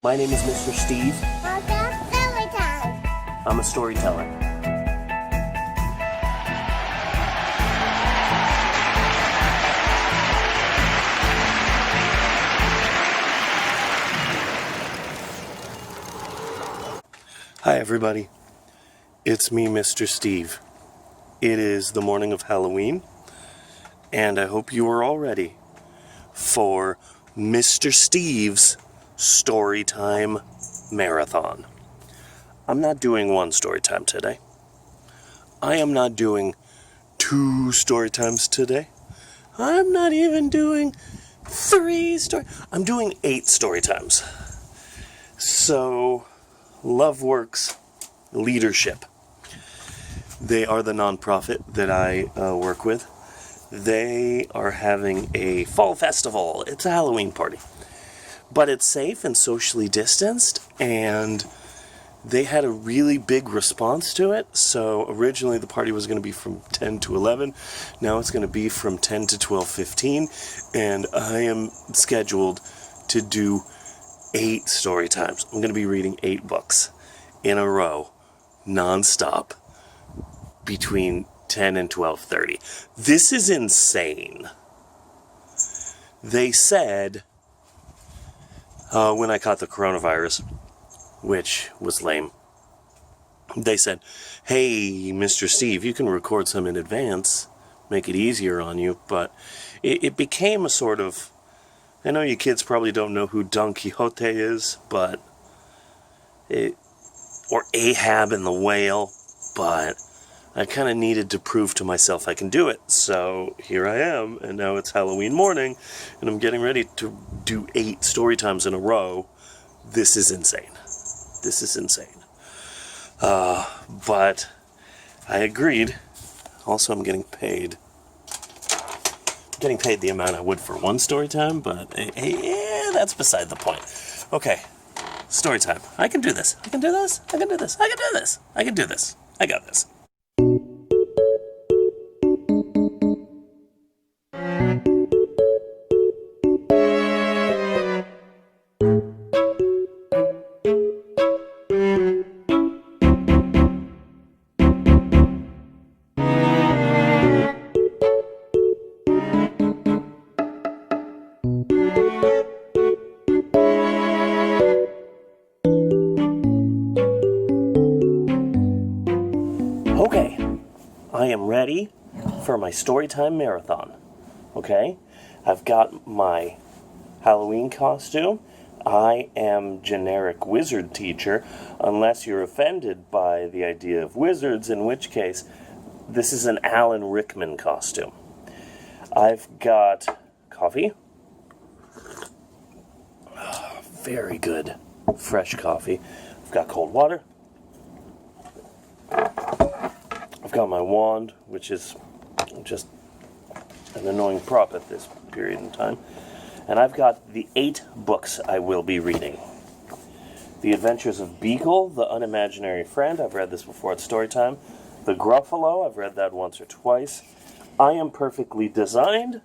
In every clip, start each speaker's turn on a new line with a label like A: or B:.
A: My name is Mr. Steve. I'm a storyteller. Hi everybody, it's me, Mr. Steve. It is the morning of Halloween, and I hope you are all ready for Mr. Steve's Storytime Marathon. I'm not doing one story time today. I am not doing 2 story times today. I'm not even doing 3 story. I'm doing 8 story times. So, Loveworks Leadership. They are the nonprofit that I work with. They are having a fall festival. It's a Halloween party. But it's safe and socially distanced, and they had a really big response to it. So originally the party was going to be from 10 to 11. Now it's going to be from 10 to 12:15, and I am scheduled to do 8 story times. I'm going to be reading 8 books in a row, non-stop, between 10 and 12:30. This is insane. They said, when I caught the coronavirus, which was lame, they said, hey, Mr. Steve, you can record some in advance, make it easier on you, but it became a sort of, I know you kids probably don't know who Don Quixote is, or Ahab and the Whale, but I kind of needed to prove to myself I can do it. So here I am, and now it's Halloween morning, and I'm getting ready to do 8 story times in a row. This is insane. This is insane. But I agreed. Also, I'm getting paid. I'm getting paid the amount I would for 1 story time, but yeah, that's beside the point. Okay, story time. I can do this. I can do this. I can do this. I can do this. I can do this. I got this. Okay, I am ready for my Storytime Marathon. Okay, I've got my Halloween costume. I am generic wizard teacher, unless you're offended by the idea of wizards, in which case this is an Alan Rickman costume. I've got coffee. Very good, fresh coffee. I've got cold water. I've got my wand, which is just an annoying prop at this period in time. And I've got the 8 books I will be reading. The Adventures of Beagle, the Unimaginary Friend. I've read this before at Storytime. The Gruffalo. I've read that once or twice. I Am Perfectly Designed.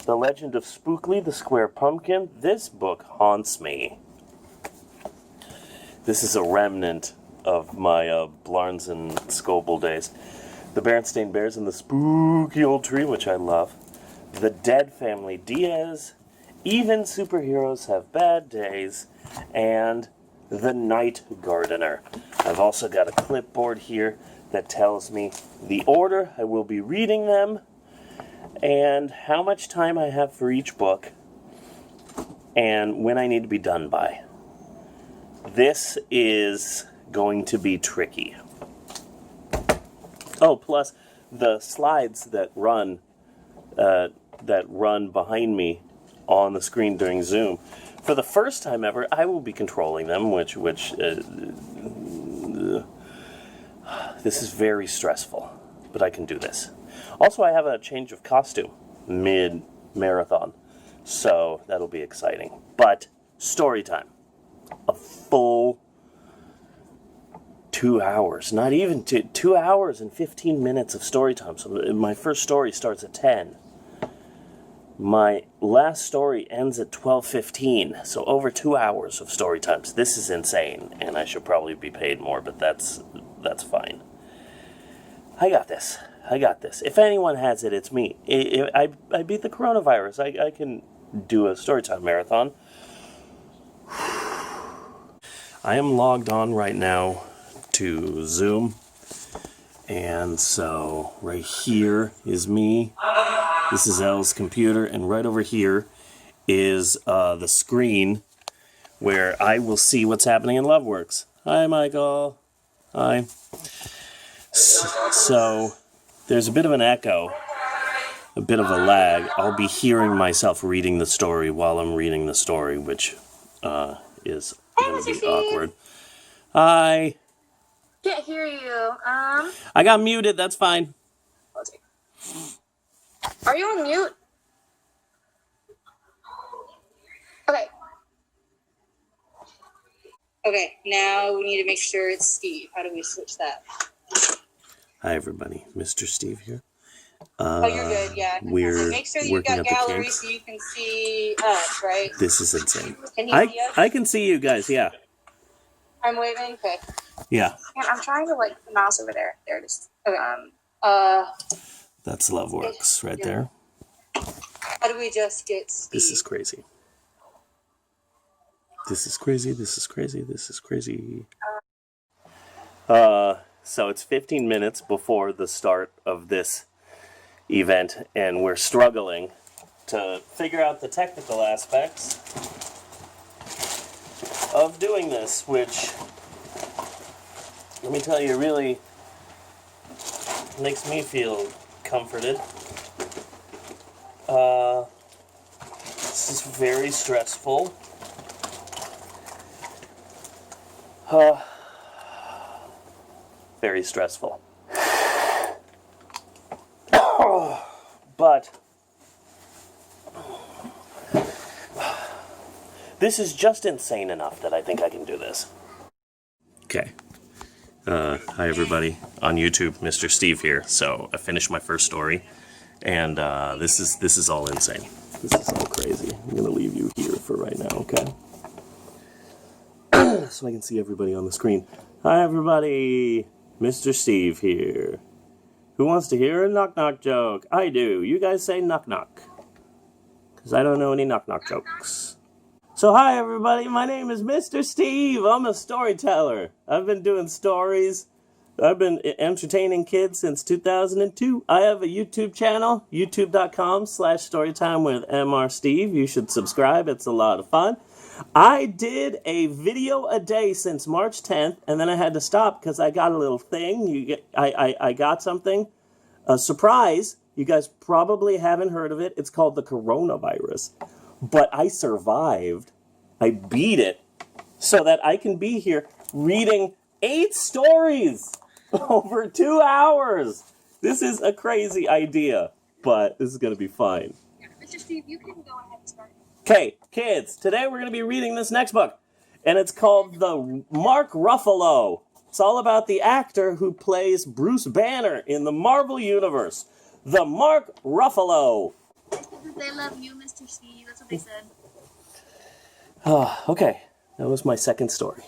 A: The Legend of Spookly, the Square Pumpkin. This book haunts me. This is a remnant of my Blarnes and Scoble days. The Berenstain Bears and the Spooky Old Tree, which I love. The Dead Family Diaz. Even Superheroes Have Bad Days. And The Night Gardener. I've also got a clipboard here that tells me the order I will be reading them, and how much time I have for each book, and when I need to be done by. This is going to be tricky. Oh, plus the slides that run behind me on the screen during Zoom. For the first time ever, I will be controlling them, which this is very stressful, but I can do this. Also, I have a change of costume mid-marathon, so that'll be exciting. But story time. A full 2 hours, not even 2 hours and 15 minutes of story time. So my first story starts at 10. My last story ends at 12:15, so over 2 hours of story times. This is insane, and I should probably be paid more, but that's fine. I got this. If anyone has it, it's me. I beat the coronavirus. I can do a storytime marathon. I am logged on right now to Zoom, and so right here is me. This is Elle's computer, and right over here is the screen where I will see what's happening in Loveworks. Hi, Michael. Hi. So there's a bit of an echo, a bit of a lag. I'll be hearing myself reading the story while I'm reading the story, which is going to be awkward. Hi.
B: Can't hear you.
A: I got muted. That's fine.
B: Are you on mute? Okay. Okay, now we need to make sure it's Steve. How do we switch that?
A: Hi, everybody. Mr. Steve here.
B: Oh, you're good, yeah.
A: We're
B: make sure you've got gallery so you can see us, right?
A: This is insane.
B: Can you see us?
A: I can see you guys, yeah.
B: I'm waving? Okay.
A: Yeah.
B: Man, I'm trying to, the mouse over there. There it is. Okay.
A: That's Loveworks right there.
B: How do we just get Steve?
A: This is crazy. This is crazy. So it's 15 minutes before the start of this event, and we're struggling to figure out the technical aspects of doing this, which, let me tell you, really makes me feel comforted. This is very stressful. Very stressful. But this is just insane enough that I think I can do this. Okay. Hi everybody on YouTube, Mr. Steve here. So I finished my first story, and this is all insane. This is all crazy. I'm gonna leave you here for right now, okay? So I can see everybody on the screen. Hi everybody, Mr. Steve here. Who wants to hear a knock-knock joke? I do. You guys say knock-knock, because I don't know any knock-knock jokes. So hi everybody, my name is Mr. Steve. I'm a storyteller. I've been doing stories. I've been entertaining kids since 2002. I have a YouTube channel, youtube.com/storytime with mrsteve. You should subscribe. It's a lot of fun. I did a video a day since March 10th, and then I had to stop because I got a little thing. I got something, a surprise. You guys probably haven't heard of it. It's called the coronavirus. But I survived. I beat it so that I can be here reading 8 stories over 2 hours. This is a crazy idea, but this is going to be fine.
B: Mr. Steve, you can go ahead and start.
A: Okay, kids, today we're going to be reading this next book, and it's called The Mark Ruffalo. It's all about the actor who plays Bruce Banner in the Marvel Universe. The Mark Ruffalo.
B: They love you, Mr. Steve. That's what they said.
A: Okay, that was my second story.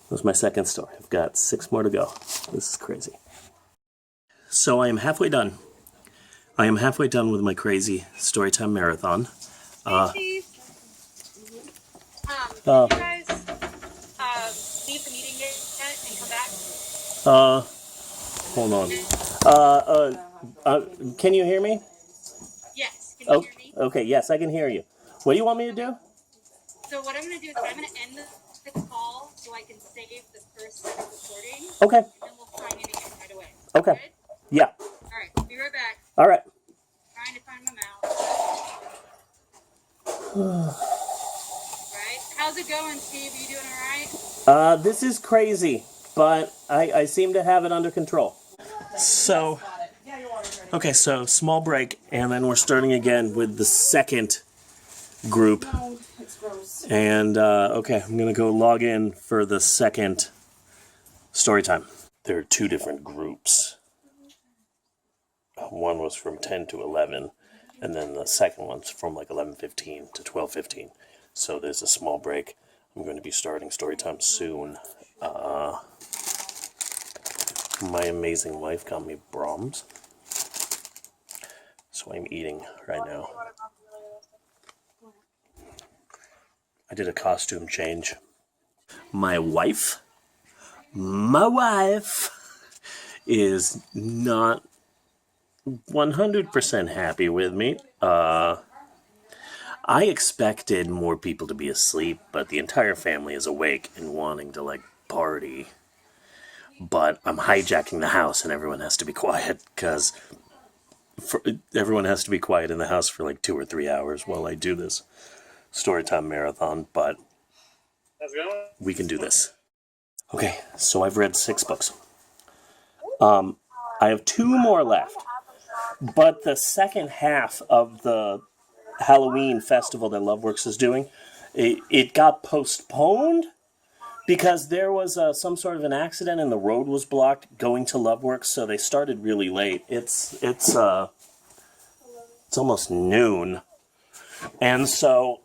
A: I've got 6 more to go. This is crazy. So I am halfway done. With my crazy storytime marathon.
B: Hey, Steve. Can you guys leave the meeting yet and come back?
A: Hold on. Can you hear me?
B: Yes. Can you hear me?
A: Okay, yes, I can hear you. What do you want me to do?
B: So what I'm going to do is I'm going to end the call so I can save the first set of recording.
A: Okay.
B: And then we'll sign in again right away.
A: Okay.
B: Good?
A: Yeah.
B: All right. Be right back.
A: All right.
B: Trying to find my mouse. Right. How's it going, Steve? Are you doing all right?
A: This is crazy, but I seem to have it under control. So, okay, so small break, and then we're starting again with the second group. And, okay, I'm going to go log in for the second story time. There are 2 different groups. One was from 10 to 11, and then the second one's from like 11:15 to 12:15. So there's a small break. I'm going to be starting storytime soon. My amazing wife got me Brahms, so I'm eating right now. I did a costume change. My wife is not 100% happy with me. I expected more people to be asleep, but the entire family is awake and wanting to, like, party. But I'm hijacking the house and everyone has to be quiet, because everyone has to be quiet in the house for like 2 or 3 hours while I do this storytime marathon, but we can do this. Okay, so I've read 6 books. I have 2 more left, but the second half of the Halloween festival that Loveworks is doing, it got postponed because there was some sort of an accident and the road was blocked going to Loveworks, so they started really late. It's almost noon, and so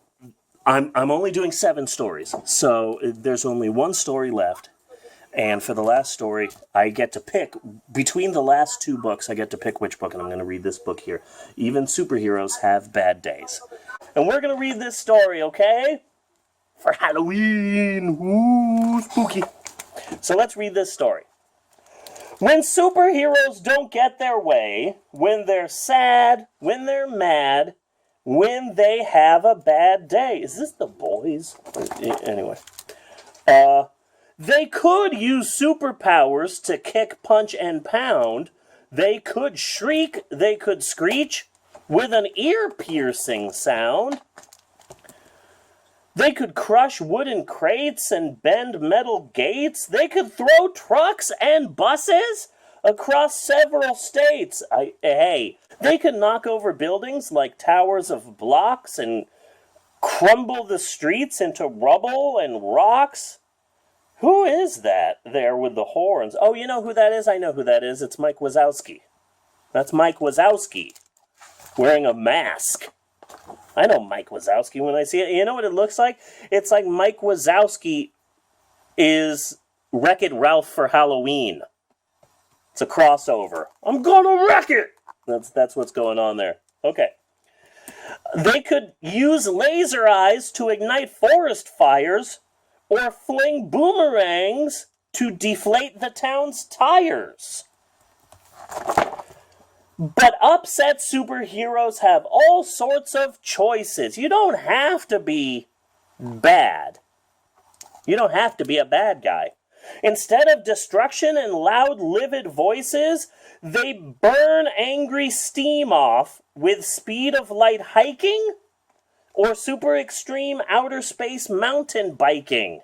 A: I'm only doing 7 stories. So there's only 1 story left, and for the last story, I get to pick between the last 2 books. I get to pick which book, and I'm going to read this book here. Even superheroes have bad days, and we're going to read this story, okay? For Halloween. Ooh, spooky. So let's read this story. When superheroes don't get their way, when they're sad, when they're mad, when they have a bad day. Is this The Boys? Anyway. They could use superpowers to kick, punch, and pound. They could shriek, they could screech with an ear-piercing sound. They could crush wooden crates and bend metal gates. They could throw trucks and buses across several states. They could knock over buildings like towers of blocks and crumble the streets into rubble and rocks. Who is that there with the horns? Oh, you know who that is? I know who that is. It's Mike Wazowski. That's Mike Wazowski wearing a mask. I know Mike Wazowski when I see it. You know what it looks like? It's like Mike Wazowski is Wreck-It Ralph for Halloween. It's a crossover. I'm gonna wreck it! That's what's going on there. Okay. They could use laser eyes to ignite forest fires or fling boomerangs to deflate the town's tires. But upset superheroes have all sorts of choices. You don't have to be bad. You don't have to be a bad guy. Instead of destruction and loud, livid voices, they burn angry steam off with speed of light hiking or super extreme outer space mountain biking.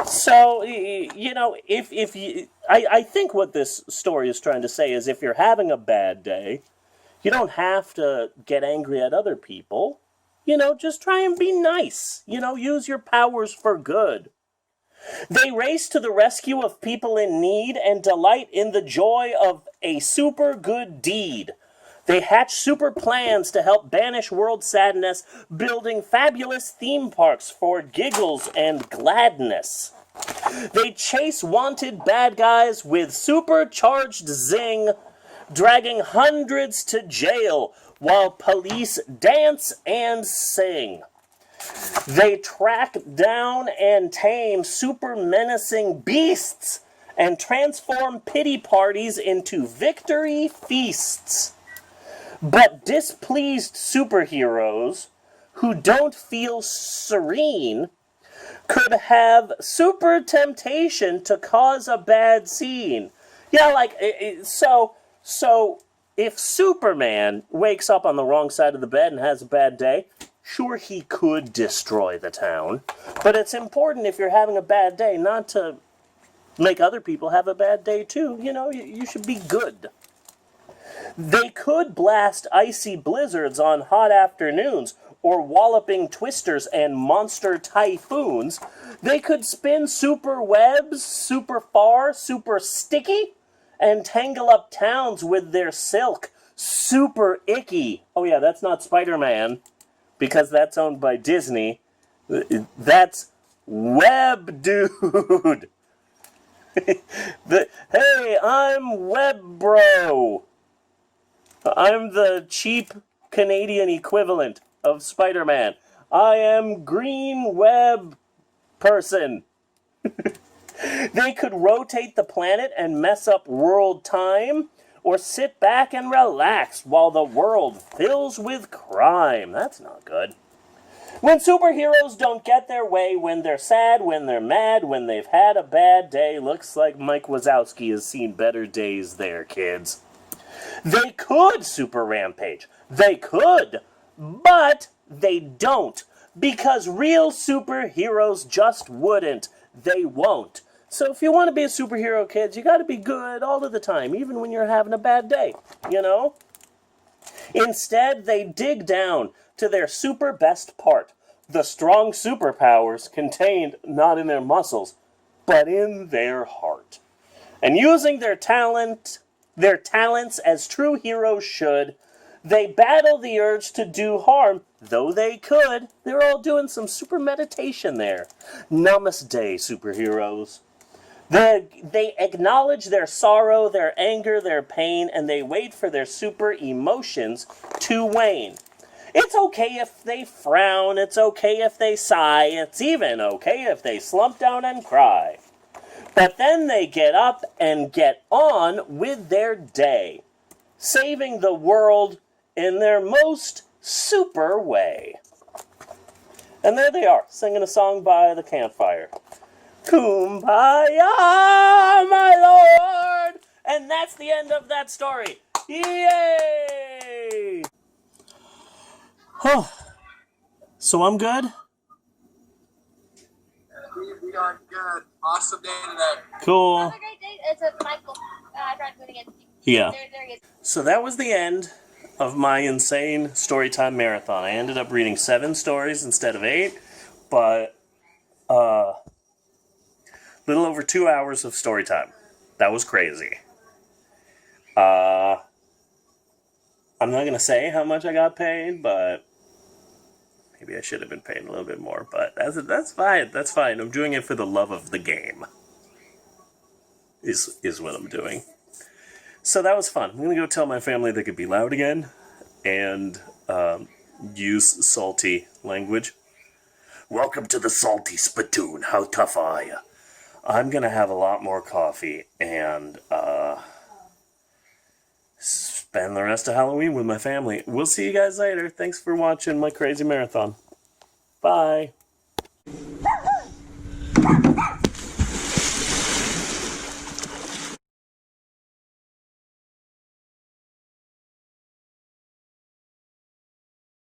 A: So, you know, I think what this story is trying to say is if you're having a bad day, you don't have to get angry at other people. You know, just try and be nice. You know, use your powers for good. They race to the rescue of people in need and delight in the joy of a super good deed. They hatch super plans to help banish world sadness, building fabulous theme parks for giggles and gladness. They chase wanted bad guys with supercharged zing, dragging hundreds to jail while police dance and sing. They track down and tame super menacing beasts and transform pity parties into victory feasts. But displeased superheroes who don't feel serene could have super temptation to cause a bad scene. Yeah, like, so if Superman wakes up on the wrong side of the bed and has a bad day, sure, he could destroy the town. But it's important if you're having a bad day not to make other people have a bad day too. You know, you should be good. They could blast icy blizzards on hot afternoons or walloping twisters and monster typhoons. They could spin super webs super far, super sticky, and tangle up towns with their silk Super Icky. Oh yeah, that's not Spider-Man, because that's owned by Disney. That's Web Dude. Hey, I'm Web Bro. I'm the cheap Canadian equivalent of Spider-Man. I am Green Web Person. They could rotate the planet and mess up world time, or sit back and relax while the world fills with crime. That's not good. When superheroes don't get their way, when they're sad, when they're mad, when they've had a bad day, looks like Mike Wazowski has seen better days there, kids. They could super rampage. They could, but they don't. Because real superheroes just wouldn't. They won't. So if you want to be a superhero, kids, you got to be good all of the time, even when you're having a bad day, you know? Instead, they dig down to their super best part, the strong superpowers contained not in their muscles, but in their heart. And using their talents as true heroes should, they battle the urge to do harm, though they could. They're all doing some super meditation there. Namaste, superheroes. They acknowledge their sorrow, their anger, their pain, and they wait for their super emotions to wane. It's okay if they frown, it's okay if they sigh, it's even okay if they slump down and cry. But then they get up and get on with their day, saving the world in their most super way. And there they are, singing a song by the campfire. Kumbaya, my lord! And that's the end of that story. Yay! Oh, so I'm good?
C: We are good. Awesome day today.
A: Cool.
B: Have a great day. It's a Michael. I tried doing it.
A: Yeah.
B: There he is.
A: So that was the end of my insane storytime marathon. I ended up reading 7 stories instead of 8, but little over 2 hours of story time. That was crazy. I'm not going to say how much I got paid, but maybe I should have been paid a little bit more, but that's fine. That's fine. I'm doing it for the love of the game. Is what I'm doing. So that was fun. I'm going to go tell my family they could be loud again and use salty language. Welcome to the salty spittoon. How tough are you? I'm going to have a lot more coffee and spend the rest of Halloween with my family. We'll see you guys later. Thanks for watching my crazy marathon. Bye.